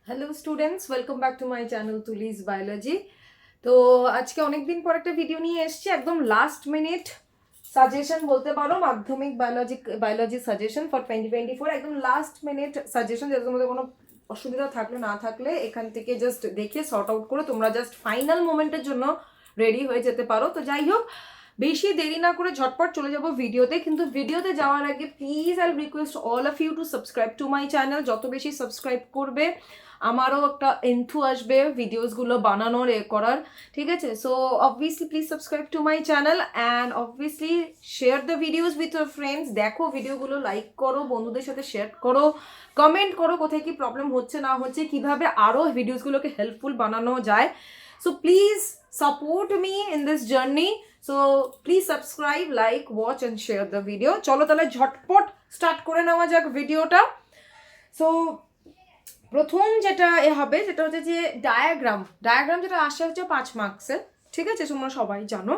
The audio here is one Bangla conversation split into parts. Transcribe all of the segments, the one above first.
Hello students, welcome back to my channel তুলিস biology. তো আজকে অনেকদিন পর একটা ভিডিও নিয়ে এসেছি, একদম লাস্ট মিনিট সাজেশন বলতে পারো, মাধ্যমিক বায়োলজি সাজেশন ফর 2024। একদম লাস্ট মিনিট সাজেশন, যাতে তোমাদের কোনো অসুবিধা থাকলে না থাকলে এখান থেকে জাস্ট দেখে সর্ট আউট করে তোমরা জাস্ট ফাইনাল মোমেন্টের জন্য রেডি হয়ে যেতে পারো। তো যাই হোক, বেশি দেরি না করে ঝটপট চলে যাব ভিডিওতে। কিন্তু ভিডিওতে যাওয়ার আগে please I request all of you to subscribe to my channel. যত বেশি সাবস্ক্রাইব করবে আমারও একটা এন্থু আসবে ভিডিওসগুলো বানানোর করার, ঠিক আছে? So obviously please subscribe to my channel and obviously share the videos with your friends. দেখো ভিডিওগুলো, লাইক করো, বন্ধুদের সাথে শেয়ার করো, কমেন্ট করো কোথায় কি প্রবলেম হচ্ছে না হচ্ছে, কিভাবে আরও ভিডিওসগুলোকে হেল্পফুল বানানো যায়। So please support me in this journey. So please subscribe, like, watch and share the video. চলো তাহলে ঝটপট স্টার্ট করে নেওয়া যাক ভিডিওটা। সো প্রথম যেটা হবে সেটা হচ্ছে যে ডায়াগ্রাম যেটা আসে হচ্ছে 5 মার্কসের, ঠিক আছে? তোমরা সবাই জানো।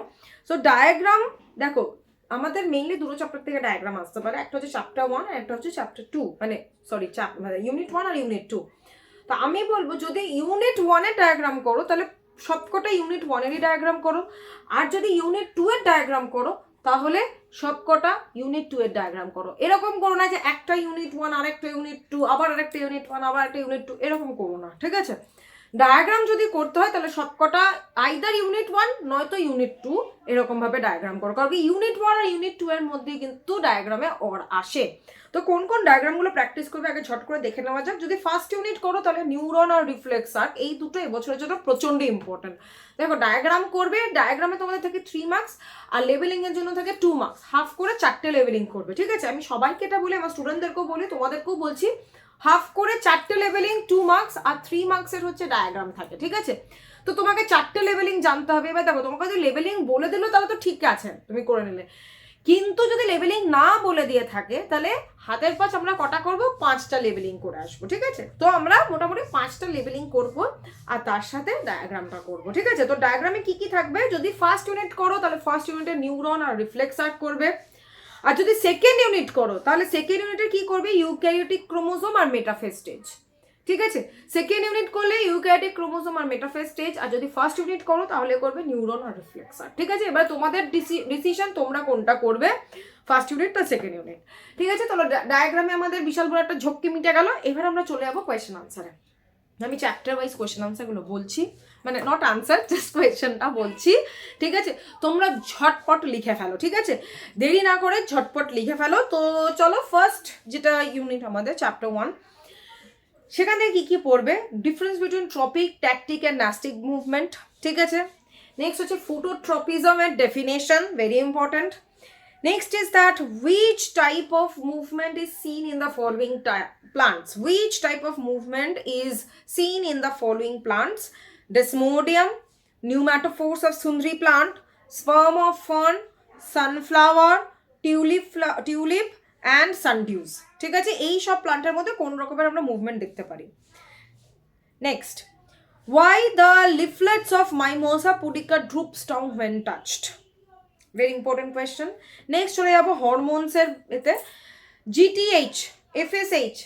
সো ডায়াগ্রাম দেখো, আমাদের মেইনলি দুটো চ্যাপ্টার থেকে ডায়াগ্রাম আসতে পারে, একটা হচ্ছে চ্যাপ্টার 1 আর একটা হচ্ছে চ্যাপ্টার 2, মানে সরি ইউনিট 1 আর ইউনিট 2। তো আমি বলবো যদি ইউনিট 1-এর ডায়াগ্রাম করো তাহলে সবকটা ইউনিট 1-এরই ডায়াগ্রাম করো, আর যদি ইউনিট 2-এর ডায়াগ্রাম করো তাহলে সবকটা ইউনিট 2-এর ডায়াগ্রাম করো। এরকম করো না যে একটা ইউনিট 1 আর একটা ইউনিট 2, আবার আরেকটা ইউনিট 1 আবার একটা ইউনিট 2, এরকম করো না, ঠিক আছে? ডায়াগ্রাম যদি করতে হয় তাহলে সবকটা আইদার ইউনিট 1 নয়তো ইউনিট 2 এরকম ভাবে ডায়াগ্রাম করো, কারণ কি ইউনিট 1 আর ইউনিট 2 এর মধ্যে কিন্তু ডায়াগ্রামে অর আসে। তো কোন কোন ডায়াগ্রামগুলো প্র্যাকটিস করবে আগে ঝট করে দেখে নেওয়া যাক। যদি ফার্স্ট ইউনিট করো তাহলে নিউরন আর রিফ্লেক্স আর্ক, এই দুটো এবছরের জন্য প্রচন্ড ইম্পর্টেন্ট। দেখো ডায়াগ্রাম করবে, ডায়াগ্রামে তোমাদের থেকে 3 মার্কস আর লেভেলিং এর জন্য থাকে 2 মার্কস, হাফ করে 4টে লেভেলিং করবে, ঠিক আছে? আমি সবাইকে এটা বলি, আমার স্টুডেন্টদেরকেও বলি, তোমাদেরকেও বলছি, হাফ করে 4টে লেভেলিং 2 মার্কস আর 3 মার্কসের হচ্ছে ডায়াগ্রাম থাকে, ঠিক আছে? তো তোমাকে 4টে লেভেলিং জানতে হবে। এবার দেখো, তোমাকে যদি লেভেলিং বলে দিল তাহলে তো ঠিক আছে, তুমি করে নিলে। কিন্তু যদি লেভেলিং না বলে দিয়ে থাকে তাহলে হাতের পাঁচ আমরা কটা করব, 5টা লেভেলিং করে আসবো, ঠিক আছে? তো আমরা মোটামুটি 5টা লেভেলিং করব আর তার সাথে ডায়াগ্রামটা করব, ঠিক আছে? তো ডায়াগ্রামে কি কি থাকবে, যদি ফার্স্ট ইউনিট করো তাহলে ফার্স্ট ইউনিটে নিউরন আর রিফ্লেক্স আর্ক করবে, আর যদি সেকেন্ড ইউনিট করো তাহলে সেকেন্ড ইউনিটে কি করবে, ইউক্যারিওটিক ক্রোমোজোম আর মেটাফেজ স্টেজ, ঠিক আছে? সেকেন্ড ইউনিট করলে ইউক্যারিওটিক ক্রোমোজোম আর মেটাফেজ স্টেজ, আর যদি ফার্স্ট ইউনিট করো তাহলে করবে নিউরন আর রিফ্লেক্সার, ঠিক আছে? এবার তোমাদের ডিসিশন, তোমরা কোনটা করবে, ফার্স্ট ইউনিট বা সেকেন্ড ইউনিট, ঠিক আছে? তাহলে ডায়াগ্রামে আমাদের বিশাল বড় একটা ঝক্কি মিটে গেল। এবার আমরা চলে যাবো কোয়েশ্চেন আনসারে। আমি চ্যাপ্টার ওয়াইজ কোয়েশ্চেন আনসারগুলো বলছি, মানে নট আনসার, জাস্ট কোয়েশ্চেনটা বলছি, ঠিক আছে? তোমরা ঝটপট লিখে ফেলো, ঠিক আছে? দেরি না করে ঝটপট লিখে ফেলো। তো চলো, ফার্স্ট যেটা ইউনিট আমাদের চ্যাপ্টার 1, সেখান থেকে কী কী পড়বে, difference between tropic, tactic and nastic movement, ঠিক আছে? নেক্সট হচ্ছে ফটোট্রপিজম এর definition, very important. Next is that which type of movement is seen in the following plants? Which type of movement is seen in the following plants? Desmodium, pneumatophores of sundri plant, sperm of fern, sunflower, tulip and sundews, ঠিক আছে? এই সব প্লান্টের মধ্যে কোন রকমের আমরা মুভমেন্ট দেখতে পারি। Next, why the leaflets of Mimosa pudica droops down when touched? Very important question. Next চলে যাবো হরমোনসের এতে, জিটিএইচ, এফএসএইচ,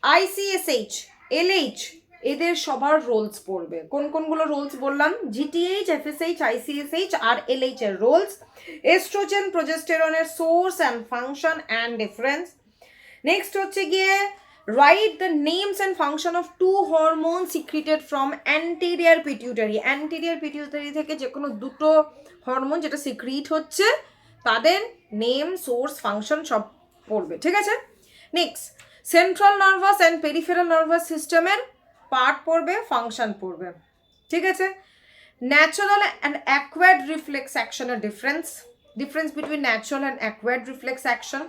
আইসিএসএইচ, এলএইচ, এদের সবার রোলস পড়বে। কোন কোনগুলো রোলস বললাম, জিটিএইচ, এফএসএইচ, আইসিএসএইচ আর এলএইচ এর রোলস, এস্ট্রোজেন প্রোজেস্টেরনের source and function and difference. Next হচ্ছে গিয়ে write the names and function of 2 hormone secreted from anterior pituitary. Anterior pituitary থেকে যে কোনো দুটো হরমোন যেটা সিক্রিট হচ্ছে তাদের নেম, সোর্স, ফাংশন সব পড়বে, ঠিক আছে? Next, central nervous and peripheral nervous সিস্টেমের পার্ট পড়বে, ফাংশন পড়বে, ঠিক আছে? ন্যাচারাল অ্যান্ড অ্যাকোয়ার্ড রিফ্লেক্স অ্যাকশনের difference between natural and acquired reflex action.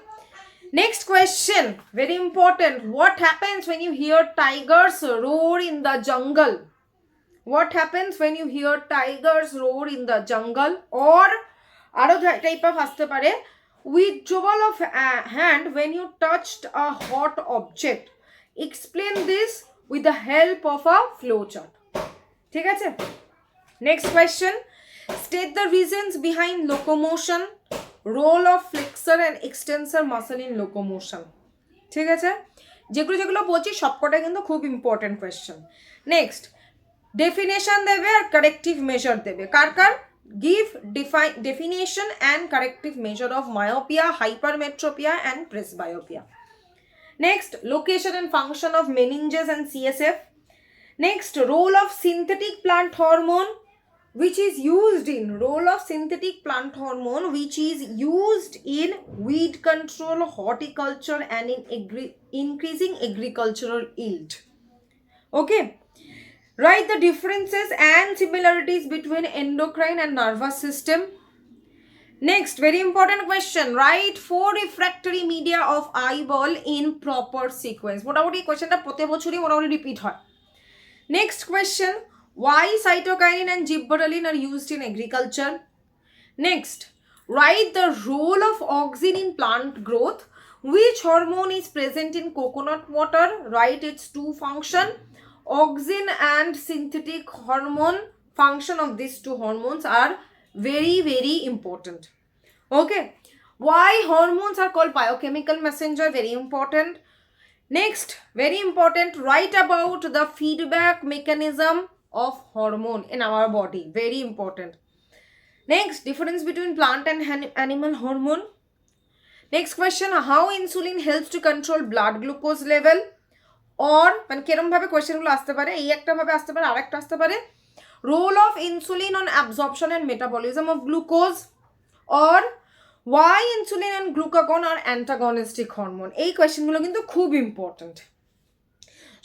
Next question, very important. What happens when you hear tigers roar in the jungle? What happens when you hear tigers roar in the jungle? Or aro type of aste pare, withdrawal of hand when you touched a hot object. Explain this with the help of a flowchart. ঠিক আছে? Next question, state the reasons behind locomotion, role of flexor and extensor muscle in locomotion, ঠিক আছে? যেগুলো যেগুলো বলছি সবকটা কিন্তু খুব ইম্পর্টেন্ট কোয়েশ্চেন। নেক্সট, ডেফিনেশন দেবে আর কারেক্টিভ মেজার দেবে। কার কার? Give definition and corrective measure of myopia, hypermetropia and presbyopia. Next, location and function of meninges and CSF. Next, role of synthetic plant hormone which is used in weed control, horticulture and in increasing agricultural yield. Okay. Write the differences and similarities between endocrine and nervous system. Next, very important question. Write 4 refractory media of eyeball in proper sequence. মোটামুটি কোয়েশ্চেনটা প্রতি বছরই মোটামুটি রিপিট হয়। Next question. Why cytokinin and gibberellin are used in agriculture? Next, write the role of auxin in plant growth. Which hormone is present in coconut water? Write its two function. Auxin and synthetic hormone, function of these two hormones are very, very important. Okay. Why hormones are called biochemical messenger? Very important. Next, very important, write about the feedback mechanism of hormone in our body. Very important. Next, difference between plant and animal hormone. Next question, how insulin helps to control blood glucose level? Or মানে কিরম ভাবে কোয়েশ্চেনগুলো আসতে পারে, এই একটা ভাবে আসতে পারে, আরেকটা আসতে পারে, role of insulin on absorption and metabolism of glucose, or why insulin and glucagon are antagonistic hormone. এই কোয়েশ্চেনগুলো কিন্তু খুব important.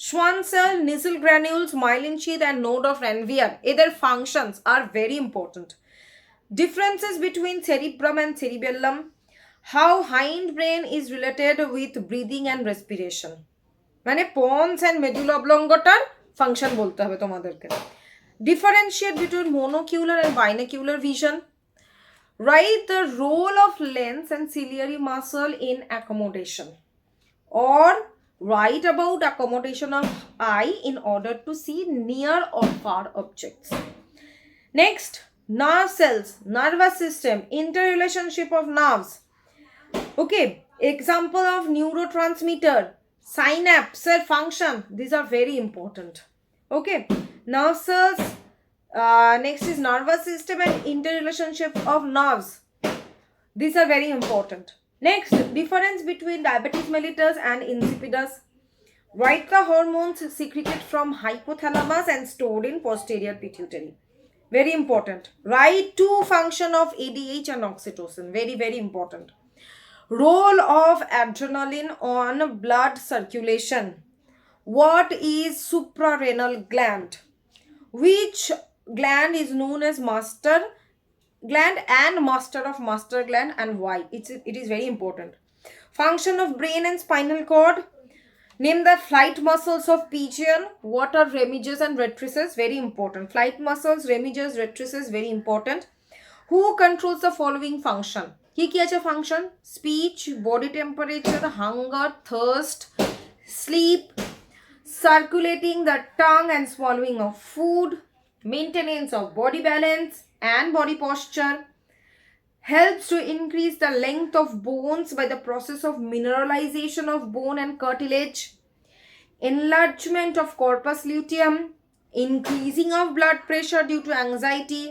Schwann cell, nasal granules, myelin sheath and node of Ranvier, এদের functions are very important. Differences between cerebrum and cerebellum, how hindbrain is related with breathing and respiration. মানে পন্স অ্যান্ড মেডুলা অবলঙ্গটার ফাংশন বলতে হবে তোমাদেরকে। Differentiate between monocular and binocular vision. Write the role of lens and ciliary muscle in accommodation, or write about accommodation of eye in order to see near or far objects. Next, nerve cells, nervous system, interrelationship of nerves. Okay, example of neurotransmitter, synapse function, these are very important. Okay, nerve cells, next is nervous system and interrelationship of nerves, these are very important. Next, difference between diabetes mellitus and insipidus. Write the hormones secreted from hypothalamus and stored in posterior pituitary, very important. Write two function of ADH and oxytocin, very, very important. Role of adrenaline on blood circulation. What is suprarenal gland? Which gland is known as master gland and master of master gland, and why? It is very important. Function of brain and spinal cord. Name the flight muscles of pigeon. What are remiges and rectrices? Very important. Flight muscles, remiges, rectrices, very important. Who controls the following function? কি কি আছে function? Speech, body temperature, hunger, thirst, sleep, circulating the tongue and swallowing of food, maintenance of body balance and body posture, helps to increase the length of bones by the process of mineralization of bone and cartilage, enlargement of corpus luteum, increasing of blood pressure due to anxiety,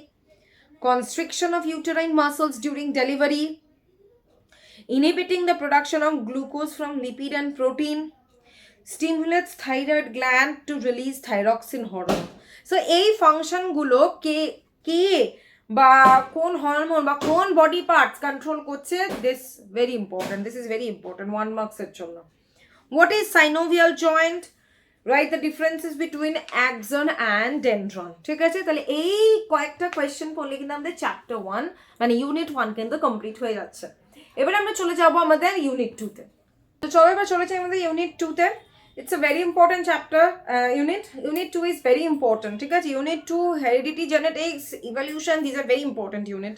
constriction of uterine muscles during delivery, inhibiting the production of glucose from lipid and protein, stimulates thyroid gland to release thyroxine hormone. So এই ফাংশনগুলো কে বা কোন হরমোন বা কোন বডি পার্টস কন্ট্রোল করছে, this very important, this is very important 1 মার্কসের জন্য। What is synovial joint? Write the differences between Axon and dendron. ঠিক আছে, তাহলে এই কয়েকটা কোয়েশ্চেন পড়লে কিন্তু আমাদের চ্যাপ্টার 1 মানে ইউনিট 1 কিন্তু কমপ্লিট হয়ে যাচ্ছে। এবার আমরা চলে যাব আমাদের ইউনিট 2-তে। তো চলো এবার চলে যাই আমাদের unit 2-তে। It's a very important chapter, unit 2 is very important. ঠিক আছে, unit 2 heredity, genetics, evolution, these are very important unit.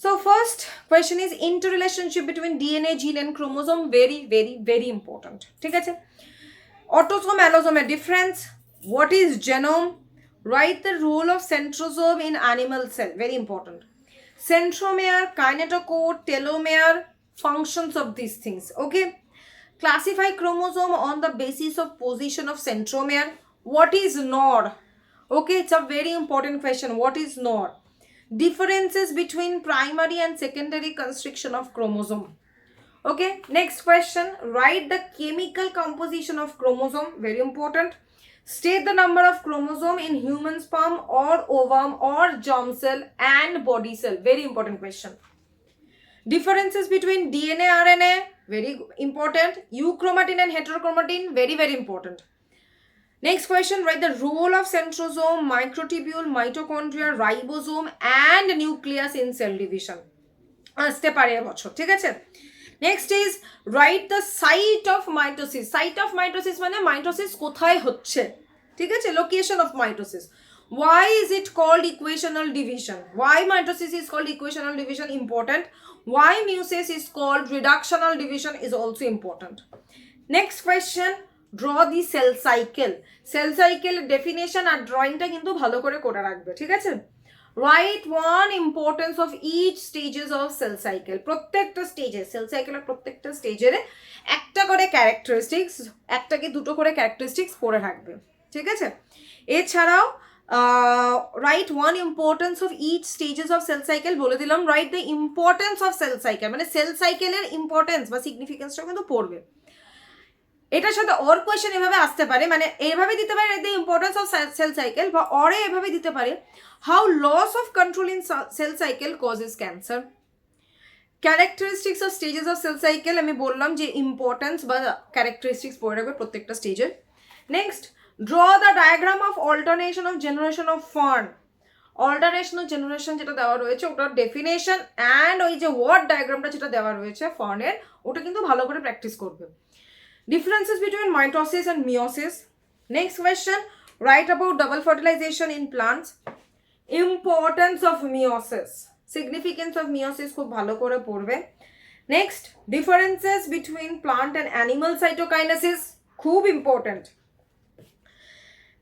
So first question is interrelationship between DNA, gene and chromosome, very, very, very important. ঠিক আছে, autosome, allosome difference, what is genome, write the role of centrosome in animal cell, very important. Centromere, kinetochore, telomere, functions of these things. Okay, Classify chromosome on the basis of position of centromere. What is NOR? Okay, it's a very important question. What is NOR? Differences between primary and secondary constriction of chromosome. Okay, next question. Write the chemical composition of chromosome. Very important. State the number of chromosome in human sperm or ovum or germ cell and body cell. Very important question. Differences between DNA, RNA. Very important. Euchromatin and heterochromatin. Very, very important. Next question, write the role of centrosome, microtubule, mitochondria, ribosome and nucleus in cell division. আসতে পারে এবছর, ঠিক আছে? Next is write the site of mitosis. Site of mitosis মানে mitosis কোথায় হচ্ছে, ঠিক আছে? Location of mitosis. Why is it called equational division? Why mitosis is called equational division? Important. Why meiosis is called reductional division is also important. Next question, draw the cell cycle. Cell cycle definition আর drawingটা কিন্তু ভালো করে করে রাখবে, ঠিক আছে? Write one importance of each stages of cell cycle. প্রত্যেকটা স্টেজে cell cycle এর প্রত্যেকটা স্টেজের একটা করে ক্যারেক্টারিস্টিক্স, একটা কি দুটো করে ক্যারেক্টারিস্টিক্স পড়ে রাখবে, ঠিক আছে? এছাড়াও write one importance of each stages of cell cycle বলে দিলাম. Write the importance of cell cycle, মানে cell cycle এর ইম্পর্টেন্স বা সিগনিফিকেন্সটা কিন্তু পড়বে. এটার সাথে অর কোয়েশ্চেন এভাবে আসতে পারে, মানে এভাবে দিতে পারে the importance of cell cycle, বা অরে এভাবে দিতে পারে how loss of control in cell cycle causes cancer. Characteristics of stages of cell cycle আমি বললাম যে ইম্পর্টেন্স বা ক্যারেক্টারিস্টিক্স পড়ে রাখবে প্রত্যেকটা স্টেজের. Next, draw the diagram of alternation of generation of fern. Alternation of generation যেটা দেওয়া রয়েছে ওটার ডেফিনেশন অ্যান্ড ওই যে ওয়ার্ড ডায়াগ্রামটা যেটা দেওয়া রয়েছে ফার্নের, ওটা কিন্তু ভালো করে প্র্যাকটিস করবে. Differences between mitosis and meiosis. Next question, write about double fertilization in plants. Importance of meiosis, significance of meiosis খুব ভালো করে পড়বে. Next, differences between plant and animal cytokinesis, খুব important.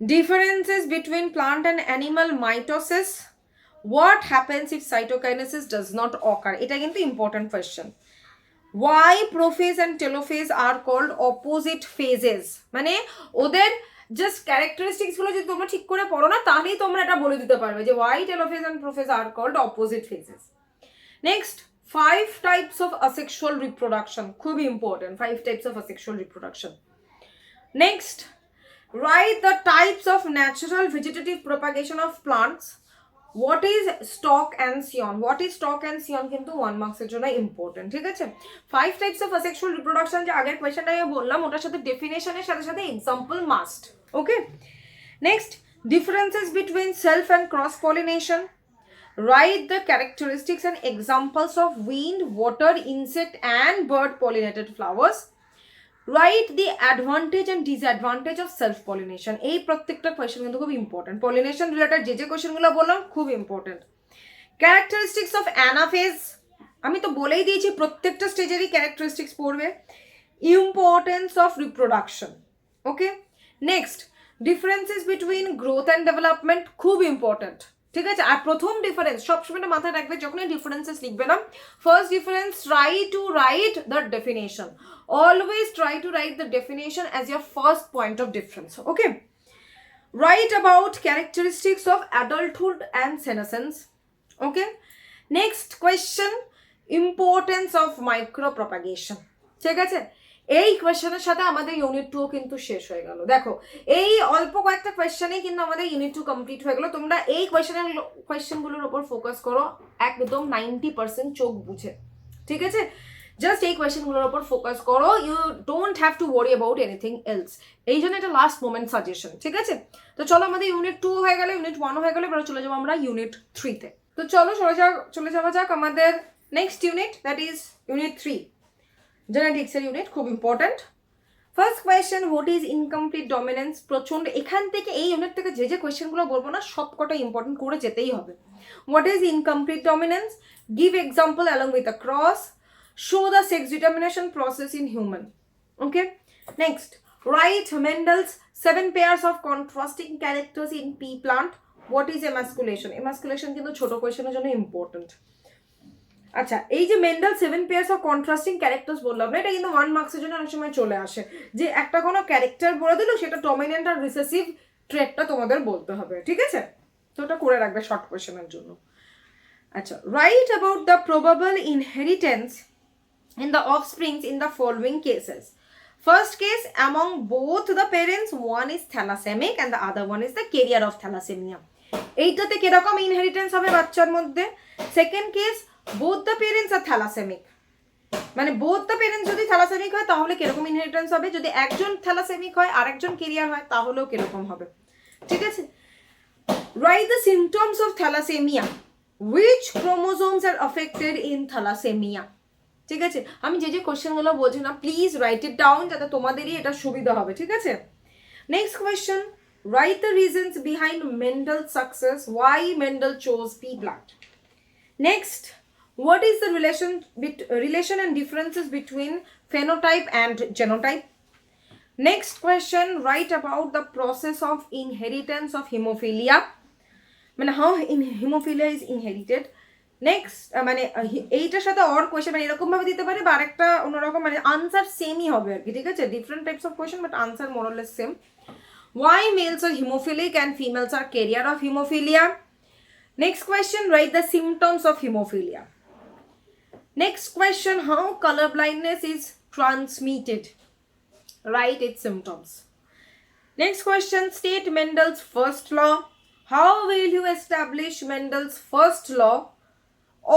Differences between plant and animal mitosis. What happens if cytokinesis does not occur? এটা কিন্তু important question. Why prophase and telophase are called opposite phases? মানে ওদের জাস্ট ক্যারেক্টারিস্টিক্স গুলো যদি তোমরা ঠিক করে পড়ো না, তাহলেই তোমরা এটা বলে দিতে পারবে যে why telophase and prophase are called opposite phases. Next, 5 types of asexual reproduction. খুব important, 5 types of asexual reproduction. Next, write the types of natural vegetative propagation of plants. What is stalk and scion? What is stalk and scion কিন্তু 1 marks এর জন্য ইম্পর্টেন্ট, ঠিক আছে? 5 types of asexual reproduction যে আগের কোয়েশ্চেনটা আমি বললাম ওটার সাথে ডেফিনেশনের সাথে সাথে example must. Okay, next, differences between self and cross pollination. Write the characteristics and examples of wind, water, insect and bird pollinated flowers. Write the advantage and disadvantage of self pollination. এই প্রত্যেকটা কোয়েশ্চেন কিন্তু খুব ইম্পর্টেন্ট. পলিনেশন রিলেটেড যে কোয়েশ্চেনগুলো বললাম খুব ইম্পর্টেন্ট. ক্যারেক্টারিস্টিক্স অফ অ্যানাফেজ, আমি তো বলেই দিয়েছি প্রত্যেকটা স্টেজেরই ক্যারেক্টারিস্টিক্স পড়বে. Importance of reproduction. Okay, next, differences between growth and development, খুব ইম্পর্টেন্ট, ঠিক আছে? আর প্রথম ডিফারেন্স সবসময় মাথায় রাখবে যখনই ডিফারেন্সেস লিখবে না, first difference try to write the definition. Always try to write the definition as your first point of difference. Okay, write about characteristics of adulthood and senescence. Okay, next question, importance of micropropagation. ঠিক আছে, এই কোয়েশ্চেনের সাথে আমাদের ইউনিট 2 কিন্তু শেষ হয়ে গেল. দেখো, এই অল্প কয়েকটা কোয়েশ্চেনেই কিন্তু আমাদের ইউনিট 2 কমপ্লিট হয়ে গেল. তোমরা এই কোয়েশ্চেনগুলোর উপর ফোকাস করো একদম 90% চোখ বুঝে, ঠিক আছে? জাস্ট এই কোয়েশ্চেনগুলোর উপর ফোকাস করো, you don't have to worry about anything else. এই জন্য এটা লাস্ট মোমেন্ট সাজেশন, ঠিক আছে? তো চলো, আমাদের ইউনিট 2 হয়ে গেলে, ইউনিট 1 হয়ে গেলে, এবার চলে যাবো আমরা ইউনিট 3-তে. তো চলো চলে যাওয়া যাক আমাদের next unit, that is unit 3, জেনেটিক্সের ইউনিট, খুব important. First question, what is incomplete dominance? প্রচন্ড, এখান থেকে এই ইউনিট থেকে যে কোয়েশ্চেনগুলো বলবো না সবকটা ইম্পর্টেন্ট করে যেতেই হবে. What is incomplete dominance? Give example along with a cross. Show the sex determination process in human. Okay, next, write Mendel's 7 pairs of contrasting characters in pea plant. What is emasculation? Emasculation কিন্তু ছোট কোয়েশ্চেনের জন্য ইম্পর্টেন্ট. আচ্ছা, এই যে Mendel 7 pairs of contrasting characters বললাম না, এটা কিন্তু 1 মার্কসের জন্য অনেক সময় চলে আসে, যে একটা কোনো ক্যারেক্টার বলে দিল, সেটা ডমিনেন্ট আর রিসেসিভ ট্রেটটা তোমাদের বলতে হবে, ঠিক আছে? তো ওটা করে রাখবে শর্ট কোয়েশ্চেনের জন্য। আচ্ছা, right about the probable inheritance in the offsprings in the following cases. First case, among both the parents, one is thalassemic and the other one is the carrier of thalassemia. এইটাতে কিরকম ইনহেরিটেন্স হবে বাচ্চার মধ্যে? Second case, both the parents are thalassaemic, মানে বোথ দ্য পেরেন্টস যদি থ্যালাসেমিক হয় তাহলে কিরকম ইনহেরিটেন্স হবে, যদি একজন থ্যালাসেমিক হয় আর একজন কেরিয়ার হয় তাহলেও কিরকম হবে, ঠিক আছে? Write the symptoms of thalassemia, which chromosomes are affected in thalassemia. ঠিক আছে, আমি যে যে কোশ্চেনগুলো বলছি না, প্লিজ রাইট ইট ডাউন, যাতে তোমাদেরই এটা সুবিধা হবে, ঠিক আছে? Next question, write the reasons behind Mendel success, why Mendel chose pea blood. Next, what is the relation and differences between phenotype and genotype? Next question, write about the process of inheritance of hemophilia, মানে how hemophilia is inherited. Next, মানে এইটার সাথে অর কোয়েশ্চেন, মানে এরকম ভাবে দিতে পারে বা আরেকটা অন্যরকম, মানে আনসার সেমই হবে আর কি, ঠিক আছে? Different types of question but answer more or less same. Y males are haemophilic and females are carrier of haemophilia. Next question, write the symptoms of haemophilia. Next question, how color blindness is transmitted? Write its symptoms. Next question, state Mendel's first law. How will you establish Mendel's first law?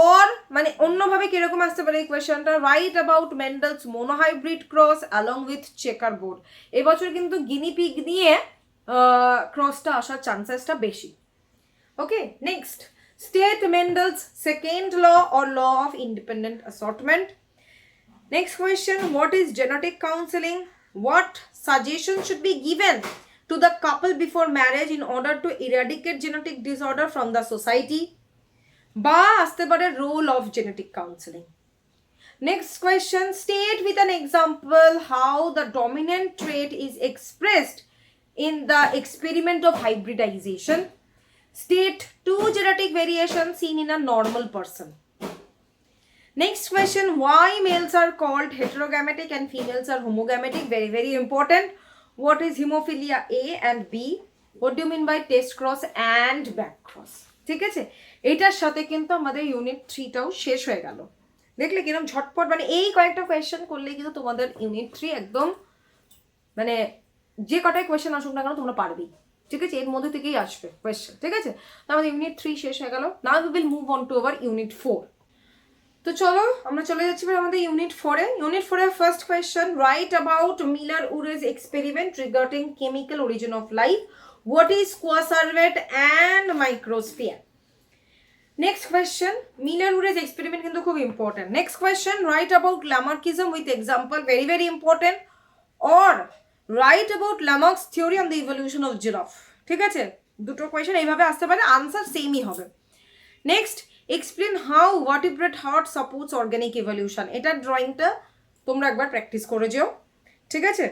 Or মানে অন্যভাবে কিরকম আসতে পারে এই কোয়েশ্চনটা, write about Mendel's monohybrid cross along with checker board. এবছর কিন্তু গিনিপিগ নিয়ে ক্রসটা আসার চান্সেসটা বেশি। Okay, next, state Mendel's second law or law of independent assortment. Next question, what is genetic counseling? What suggestions should be given to the couple before marriage in order to eradicate genetic disorder from the society? Ba aste pare role of genetic counseling. Next question, state with an example how the dominant trait is expressed in the experiment of hybridization. State 2 genetic variations seen in a normal person. Next question, why males are called heterogametic and females are homogametic? Very, very important. What is hemophilia A and B? What do you mean by test cross and back cross? ঠিক আছে, এইটার সাথে কিন্তু আমাদের ইউনিট 3টাও শেষ হয়ে গেল। দেখলে কিরকম ঝটপট, মানে এই কয়েকটা কোয়েশ্চেন করলে কিন্তু তোমাদের ইউনিট 3 একদম, মানে যে কটাই কোয়েশ্চেন আসুক না কেন তোমরা পারবেই, ঠিক আছে? এর মধ্যে থেকেই আসবে কোয়েশ্চেন, ঠিক আছে? তো আমাদের ইউনিট 3 শেষ হয়ে গেল। Now we will move on to our unit 4। তো চলো আমরা চলে যাচ্ছি আমাদের ইউনিট 4-এ। ইউনিট 4-এর first question, write about Miller Urey experiment regarding chemical origin of life, what is coacervate and microsphere. Next question, Miller Urey experiment কিন্তু খুব important. Next question, write about Lamarckism with example, very very important. Or write about Lamarck's theory on the evolution of giraffe. ঠিক আছে, দুটো কোয়েশ্চেন এইভাবে আসতে পারে, আনসার সেমই হবে। Next, explain how vertebrate heart supports organic evolution. এটার ড্রয়িংটা তোমরা একবার প্র্যাকটিস করে যেও, ঠিক আছে?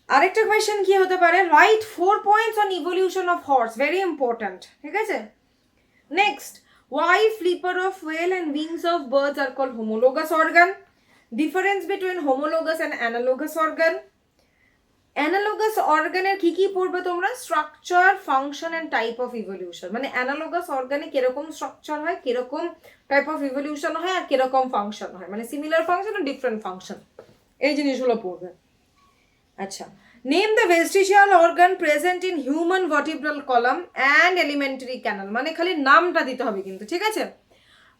আরেকটা কোয়েশ্চেন কি হতে পারে, right 4 points on evolution of horse, very important, ঠিক আছে? Next, why flipper of whale and wings of birds are called homologous organ? Difference between homologous and analogous organ. Analogous অর্গানের কি কি পড়বে তোমরা, structure, function and type of evolution. মানে অ্যানালোগাস অর্গানে কিরকম স্ট্রাকচার হয়, কিরকম টাইপ অফ ইভলিউশন হয়, আর কিরকম ফাংশন হয়, মানে সিমিলার ফাংশন আর ডিফারেন্ট ফাংশন, এই জিনিসগুলো পড়বে। আচ্ছা, name the vestigial organ present in human vertebral column and alimentary canal, মানে খালি নামটা দিতে হবে কিন্তু, ঠিক আছে?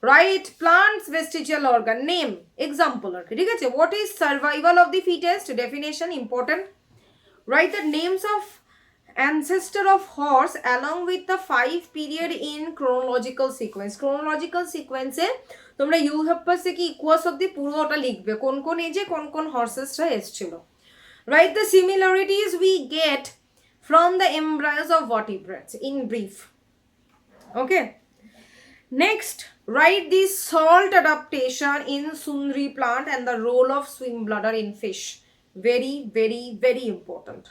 Write plants vestigial organ, name, example আর কি, ঠিক আছে? What is survival of the fittest, definition important. Write the names of ancestor of horse along with the 5 period in chronological sequence. Chronological sequence এ তোমরা ইউহাপ্পাস থেকে ইকুয়াস অব্দি পুরোটা লিখবে, কোন কোন এজে কোন কোন হর্সেসরা এসেছিল। Write the similarities we get from the embryos of vertebrates in brief. Okay. Next, write the salt adaptation in Sundri plant and the role of swim bladder in fish. Very, very, very important.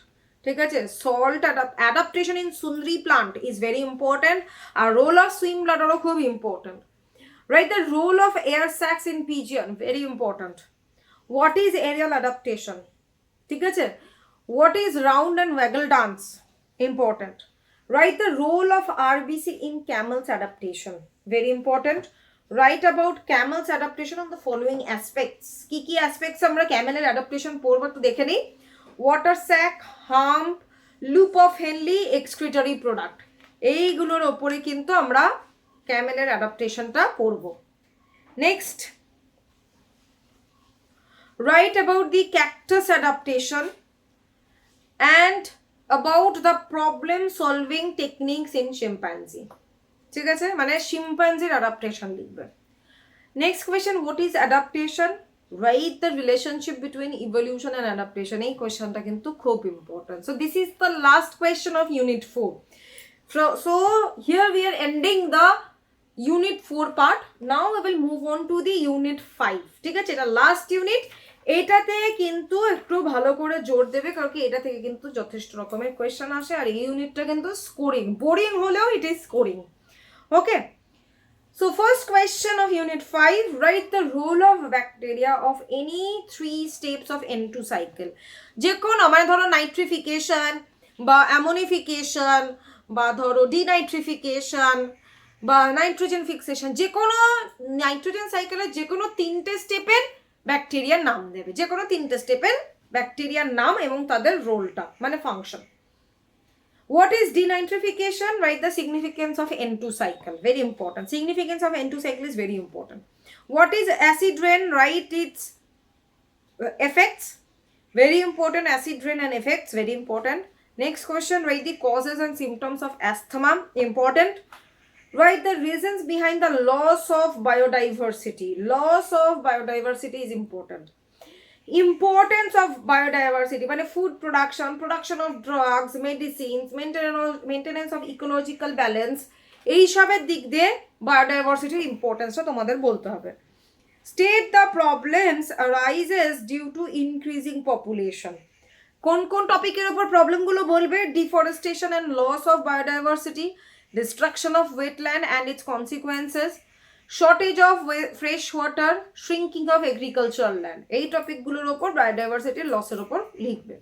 ঠিক আছে, salt adaptation in Sundri plant is very important, R role of swim bladder খুব important. Write the role of air sacs in pigeon, very important. What is aerial adaptation? ঠিক আছে? What is round and waggle dance? Important. Write the role of RBC in camel's adaptation, very important. Write about camel's adaptation on the following aspects. কি aspects আমরা ক্যামেলের adaptation পড়বো একটু দেখে নিই. Water sac, hump, loop of Henle, excretory product. এইগুলোর ওপরে কিন্তু আমরা ক্যামেলের adaptationটা পড়বো. Next, write about the cactus adaptation and about the problem solving techniques in chimpanzee. ঠিক আছে, মানে শিম্পাঞ্জির adaptation লিখবে. Next question, what is adaptation? Write the relationship between evolution and adaptation. এই কোয়েশ্চনটা কিন্তু খুব important. So this is the last question of unit 4. So here we are ending the unit 4 part. Now we will move on to the unit 5. ঠিক আছে, এটা লাস্ট ইউনিট. এটাতে কিন্তু একটু ভালো করে জোর দেবে, কারণ কি এটা থেকে কিন্তু যথেষ্ট রকমের কোয়েশ্চেন আসে, আর এই ইউনিটটা কিন্তু স্কোরিং, বোরিং হলেও it is scoring. Okay, so first question of unit 5, write the role of bacteria of any 3 steps of N2 cycle. যে কোনো মানে ধরো নাইট্রিফিকেশন বা অ্যামোনিফিকেশন বা ধরো ডিনাইট্রিফিকেশন বা নাইট্রোজেন ফিক্সেশন, যে কোনো নাইট্রোজেন সাইকেলের যে কোনো 3টে স্টেপের ব্যাকটেরিয়ার নাম দেবে, যে কোনো 3টে স্টেপের ব্যাকটেরিয়ার নাম এবং তাদের রোলটা মানে function. What is denitrification? Write the significance of N2 cycle, very important. Significance of N2 cycle is very important. What is acid rain? Write its effects, very important. Acid rain and effects, very important. Next question, write the causes and symptoms of asthma, important. Write the reasons behind the loss of biodiversity. Loss of biodiversity is important. Importance of biodiversity মানে food production of drugs, medicines, maintenance of ecological balance, এইসবের দিক দিয়ে বায়োডাইভার্সিটির ইম্পর্টেন্সটা তোমাদের বলতে হবে. State the problems arises due to increasing population. কোন কোন টপিকের উপর প্রবলেমগুলো বলবে? Deforestation and loss of biodiversity, destruction of wetland and its consequences, shortage of fresh water, shrinking of agricultural land. এই টপিকগুলোর উপর বায়োডাইভার্সিটির লসের উপর লিখবে.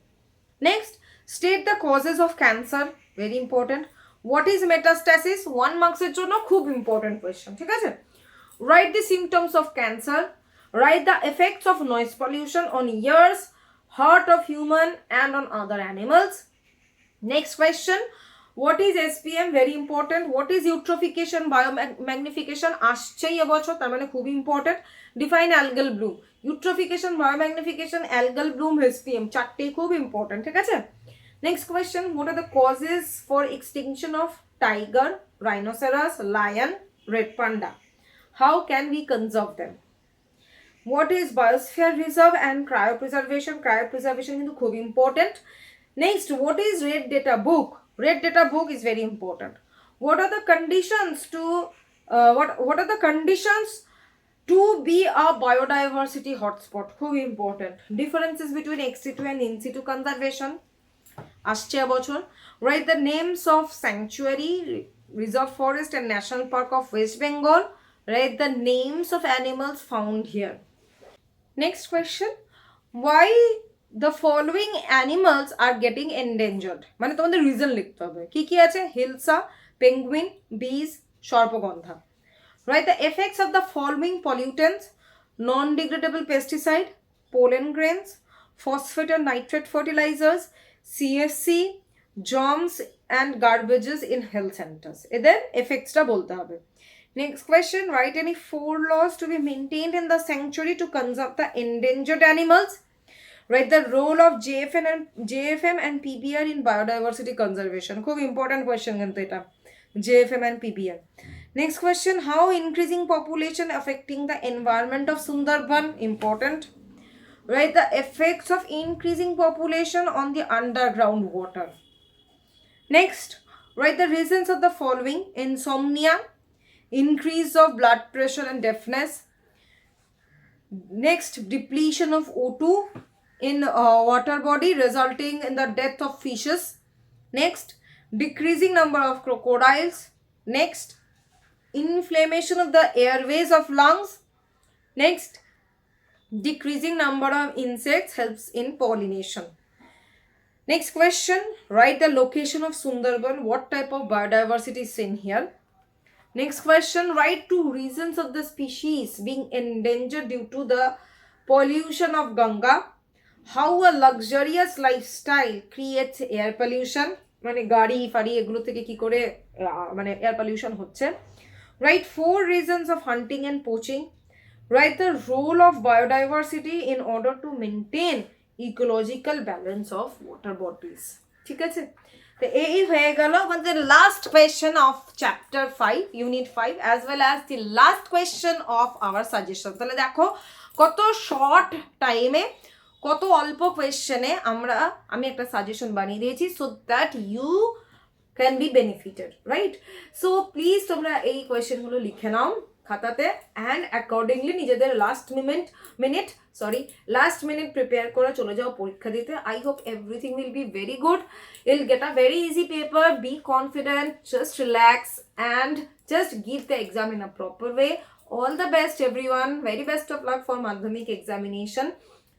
Next, state the causes of cancer, very important. What is metastasis? 1 মার্কসের জন্য খুব ইম্পর্টেন্ট কোয়েশ্চেন, ঠিক আছে. Write the symptoms of cancer. Write the effects of noise pollution on years, heart of human and on other animals. Next question, what is SPM, very important. What is eutrophication, biomagnification? আসছেই এবছর, তার মানে খুব important. Define algal Bloom. Eutrophication, biomagnification, algal Bloom, SPM, চারটেই খুব ইম্পর্টেন্ট, ঠিক আছে. Next question, what are the causes for extinction of tiger, rhinoceros, lion, red panda? How can we conserve them? What is biosphere reserve and cryopreservation? Cryopreservation কিন্তু খুব important. Next, what is red data book? Red data book is very important. What are the conditions to what are the conditions to be a biodiversity hotspot? খুব important. Differences between ex situ and in situ conservation. আসছে বছর. Write the names of sanctuary, reserve forest and national park of West Bengal. Write the names of animals found here. Next question, why the following animals are getting endangered? মানে তোমাদের রিজন লিখতে হবে. কি কি আছে? হিলসা, পেঙ্গুইন, বিজ, সর্পগন্ধা. Write the effects of the following pollutants: non-degradable pesticide, pollen grains, phosphate and nitrate fertilizers, CFC, germs and garbages in health centers. এদের effectsটা বলতে হবে. Next question, write any 4 laws to be maintained in the sanctuary to conserve the endangered animals. Write the role of JFM and PBR in biodiversity conservation. খুব important question কিন্তু এটা, JFM and PBR. Next question, how increasing population affecting the environment of Sundarban? Important. Write the effects of increasing population on the underground water. Next, write the reasons of the following: insomnia, increase of blood pressure and deafness. Next, depletion of O2 in water body resulting in the death of fishes. Next, decreasing number of crocodiles. Next, inflammation of the airways of lungs. Next, decreasing number of insects helps in pollination. Next question, write the location of Sundarban. What type of biodiversity is seen here? Next question, write two reasons of the species being endangered due to the pollution of Ganga. How a luxurious lifestyle creates air pollution. মানে গাড়ি ফাড়ি এগুলো থেকে কি করে মানে এয়ার পলিউশন হচ্ছে. Write four reasons of hunting and poaching. Write the role of biodiversity in order to maintain ecological balance of water bodies. ঠিক আছে, তো এই হয়ে গেল আমাদের last question of chapter 5 unit 5 as well as the last question of our suggestion. তাহলে দেখো কত শর্ট টাইমে কত অল্প কোয়েশ্চেনে আমি একটা সাজেশন বানিয়ে দিয়েছি so that you can be benefited, right? So please তোমরা এই কোয়েশ্চেনগুলো লিখে নাও খাতাতে অ্যান্ড অ্যাকর্ডিংলি নিজেদের লাস্ট মিনিট প্রিপেয়ার করে চলে যাও পরীক্ষা দিতে. I hope everything will be very good. You'll get a very easy paper. Be confident, just relax and just give the exam in a proper way. All the best everyone. Very best of luck for Madhyamik examination.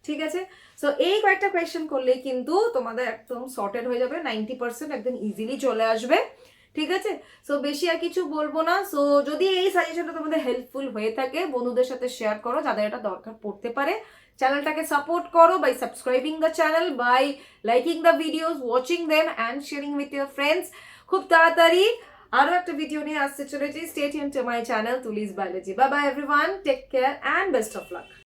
ঠিক আছে, সো এই কয়েকটা কোয়েশ্চেন করলে কিন্তু তোমাদের একদম সর্টেড হয়ে যাবে. 90% একদম ইজিলি চলে আসবে. ঠিক আছে, সো বেশি আর কিছু বলবো না. সো যদি এই সাজেশনটা তোমাদের হেল্পফুল হয়ে থাকে বন্ধুদের সাথে শেয়ার করো যাদের এটা দরকার পড়তে পারে. চ্যানেলটাকে সাপোর্ট করো by subscribing the channel, by liking the videos, watching them and sharing with your friends. খুব তাড়াতাড়ি আরো একটা ভিডিও নিয়ে আসতে চলেছি. Stay tuned to my channel তুলিস biology. Bye bye everyone, take care and best of lakh.